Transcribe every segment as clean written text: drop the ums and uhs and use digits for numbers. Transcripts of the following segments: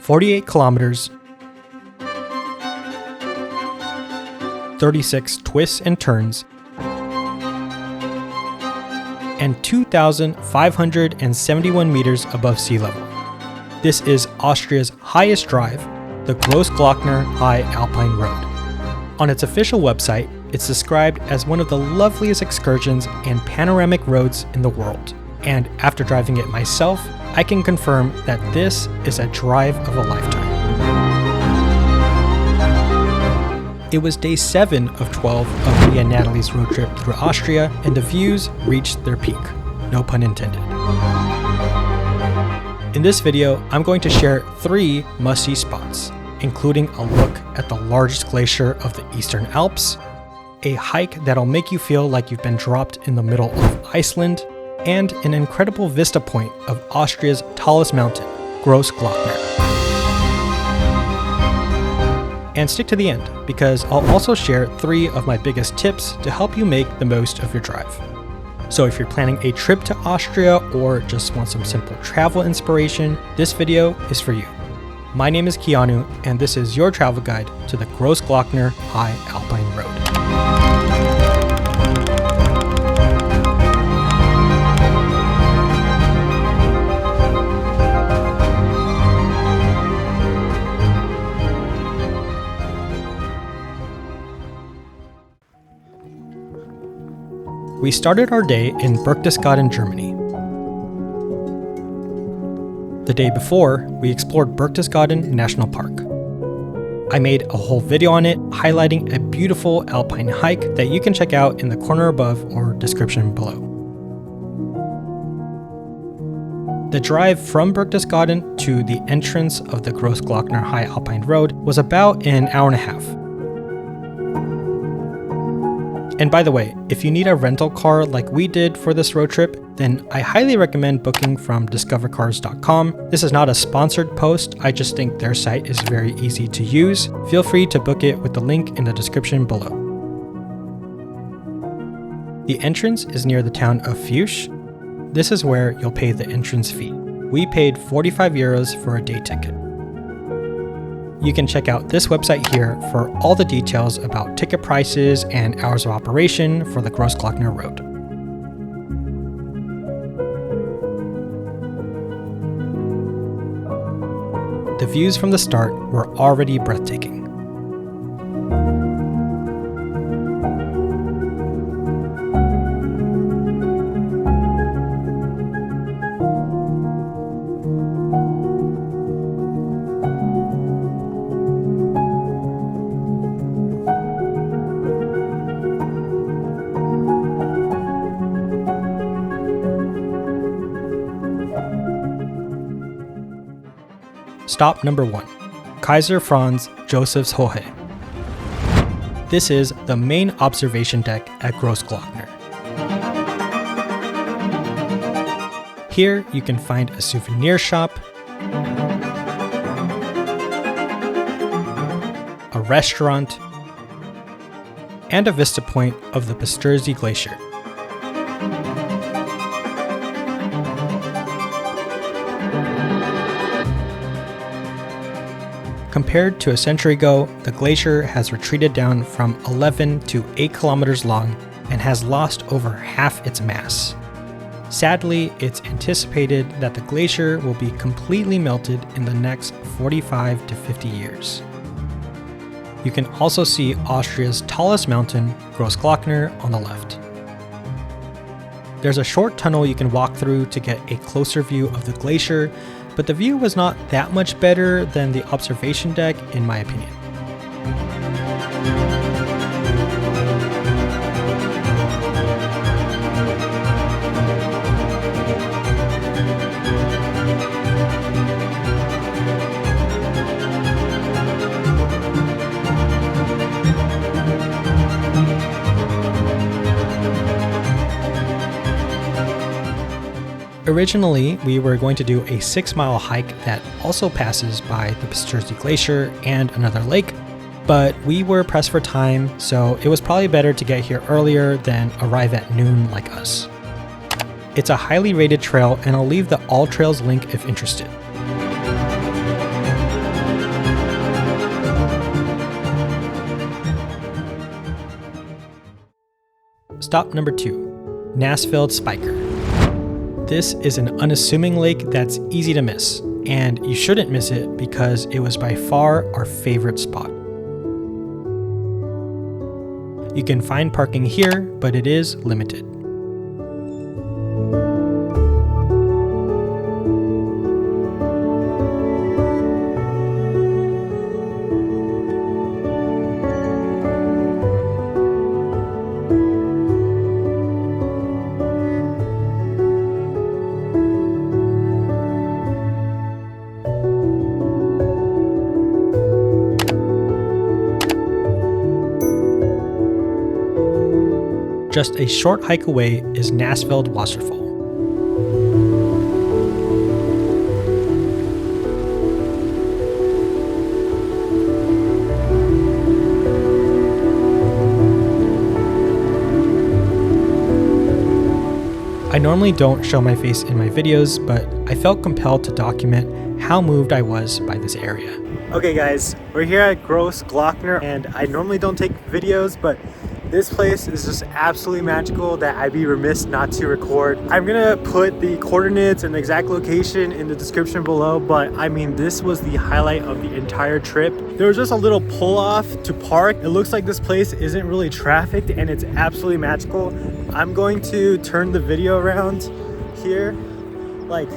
48 kilometers, 36 twists and turns, and 2,571 meters above sea level. This is Austria's highest drive, the Grossglockner High Alpine Road. On its official website, it's described as one of the loveliest excursions and panoramic roads in the world. And after driving it myself, I can confirm that this is a drive of a lifetime. It was day 7 of 12 of me and Natalie's road trip through Austria, and the views reached their peak. No pun intended. In this video, I'm going to share 3 must-see spots, including a look at the largest glacier of the Eastern Alps, a hike that'll make you feel like you've been dropped in the middle of Iceland, and an incredible vista point of Austria's tallest mountain, Grossglockner. And stick to the end, because I'll also share 3 of my biggest tips to help you make the most of your drive. So if you're planning a trip to Austria or just want some simple travel inspiration, this video is for you. My name is Keanu, and this is your travel guide to the Grossglockner High Alpine Road. We started our day in Berchtesgaden, Germany. The day before, we explored Berchtesgaden National Park. I made a whole video on it, highlighting a beautiful alpine hike that you can check out in the corner above or description below. The drive from Berchtesgaden to the entrance of the Grossglockner High Alpine Road was about an hour and a half. And by the way, if you need a rental car like we did for this road trip, then I highly recommend booking from discovercars.com. This is not a sponsored post, I just think their site is very easy to use. Feel free to book it with the link in the description below. The entrance is near the town of Fuchs. This is where you'll pay the entrance fee. We paid 45 euros for a day ticket. You can check out this website here for all the details about ticket prices and hours of operation for the Grossglockner Road. The views from the start were already breathtaking. Stop number 1, Kaiser Franz Josefs Hohe. This is the main observation deck at Grossglockner. Here you can find a souvenir shop, a restaurant, and a vista point of the Pasterze Glacier. Compared to a century ago, the glacier has retreated down from 11 to 8 kilometers long and has lost over half its mass. Sadly, it's anticipated that the glacier will be completely melted in the next 45 to 50 years. You can also see Austria's tallest mountain, Grossglockner, on the left. There's a short tunnel you can walk through to get a closer view of the glacier, but the view was not that much better than the observation deck, in my opinion. Originally, we were going to do a 6-mile hike that also passes by the Pasterze Glacier and another lake, but we were pressed for time, so it was probably better to get here earlier than arrive at noon like us. It's a highly rated trail, and I'll leave the All Trails link if interested. Stop number 2, Nassfeldspeicher. This is an unassuming lake that's easy to miss, and you shouldn't miss it because it was by far our favorite spot. You can find parking here, but it is limited. Just a short hike away is Nassfeld Wasserfall. I normally don't show my face in my videos, but I felt compelled to document how moved I was by this area. Okay guys, we're here at Grossglockner, and I normally don't take videos, but this place is just absolutely magical that I'd be remiss not to record. I'm gonna put the coordinates and the exact location in the description below, but I mean, this was the highlight of the entire trip. There was just a little pull off to park. It looks like this place isn't really trafficked and it's absolutely magical. I'm going to turn the video around here. Like,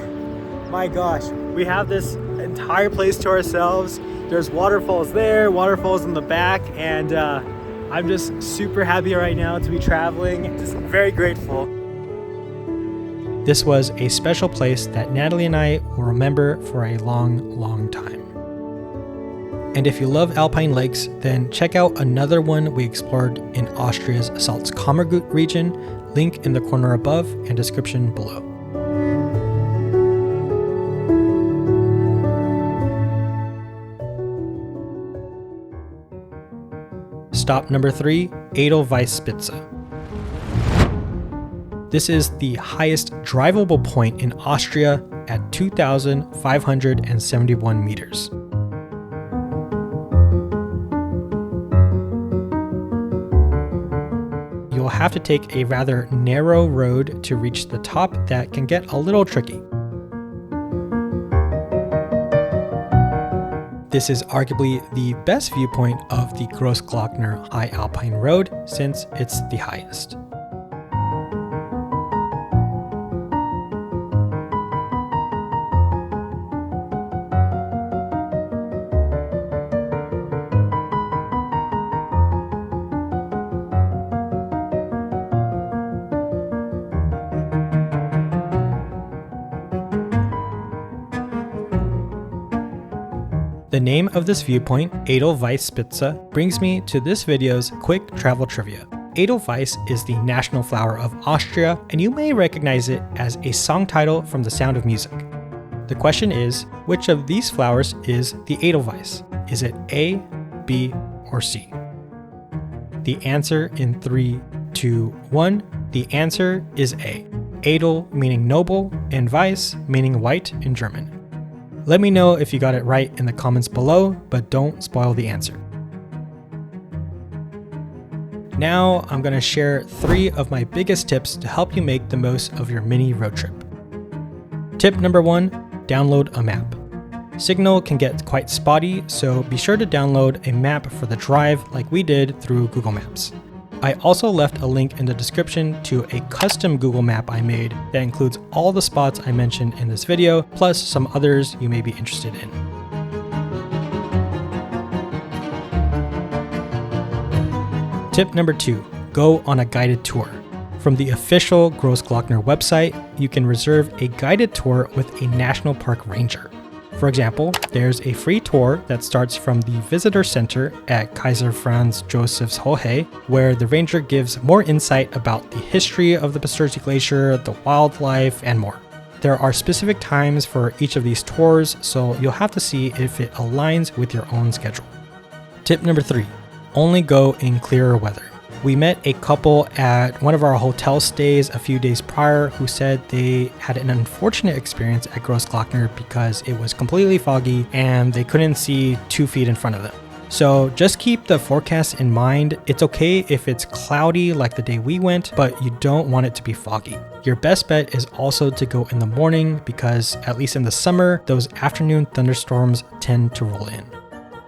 my gosh, we have this entire place to ourselves. There's waterfalls there, waterfalls in the back, and I'm just super happy right now to be traveling. Just very grateful. This was a special place that Natalie and I will remember for a long, long time. And if you love alpine lakes, then check out another one we explored in Austria's Salzkammergut region, link in the corner above and description below. Stop number 3, Edelweissspitze. This is the highest drivable point in Austria at 2,571 meters. You'll have to take a rather narrow road to reach the top that can get a little tricky. This is arguably the best viewpoint of the Grossglockner High Alpine Road since it's the highest. The name of this viewpoint, Edelweissspitze, brings me to this video's quick travel trivia. Edelweiss is the national flower of Austria, and you may recognize it as a song title from The Sound of Music. The question is, which of these flowers is the Edelweiss? Is it A, B, or C? The answer in 3, 2, 1, the answer is A. Edel meaning noble, and Weiss meaning white in German. Let me know if you got it right in the comments below, but don't spoil the answer. Now I'm going to share 3 of my biggest tips to help you make the most of your mini road trip. Tip number 1, download a map. Signal can get quite spotty, so be sure to download a map for the drive like we did through Google Maps. I also left a link in the description to a custom Google map I made that includes all the spots I mentioned in this video, plus some others you may be interested in. Tip number 2, go on a guided tour. From the official Grossglockner website, you can reserve a guided tour with a national park ranger. For example, there's a free tour that starts from the visitor center at Kaiser Franz Josefs Hohe, where the ranger gives more insight about the history of the Pasterze Glacier, the wildlife, and more. There are specific times for each of these tours, so you'll have to see if it aligns with your own schedule. Tip number 3, only go in clearer weather. We met a couple at one of our hotel stays a few days prior who said they had an unfortunate experience at Grossglockner because it was completely foggy and they couldn't see 2 feet in front of them. So just keep the forecast in mind. It's okay if it's cloudy like the day we went, but you don't want it to be foggy. Your best bet is also to go in the morning because, at least in the summer, those afternoon thunderstorms tend to roll in.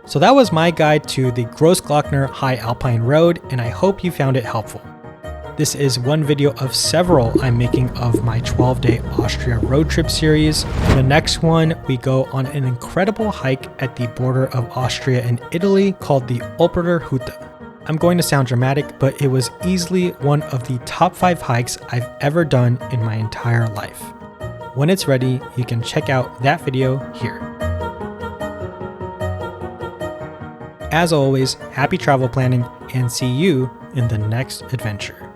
So that was my guide to the Grossglockner High Alpine Road, and I hope you found it helpful. This is one video of several I'm making of my 12-day Austria road trip series. In the next one, we go on an incredible hike at the border of Austria and Italy called the Olpererhutte. I'm going to sound dramatic, but it was easily one of the top 5 hikes I've ever done in my entire life. When it's ready, you can check out that video here. As always, happy travel planning and see you in the next adventure.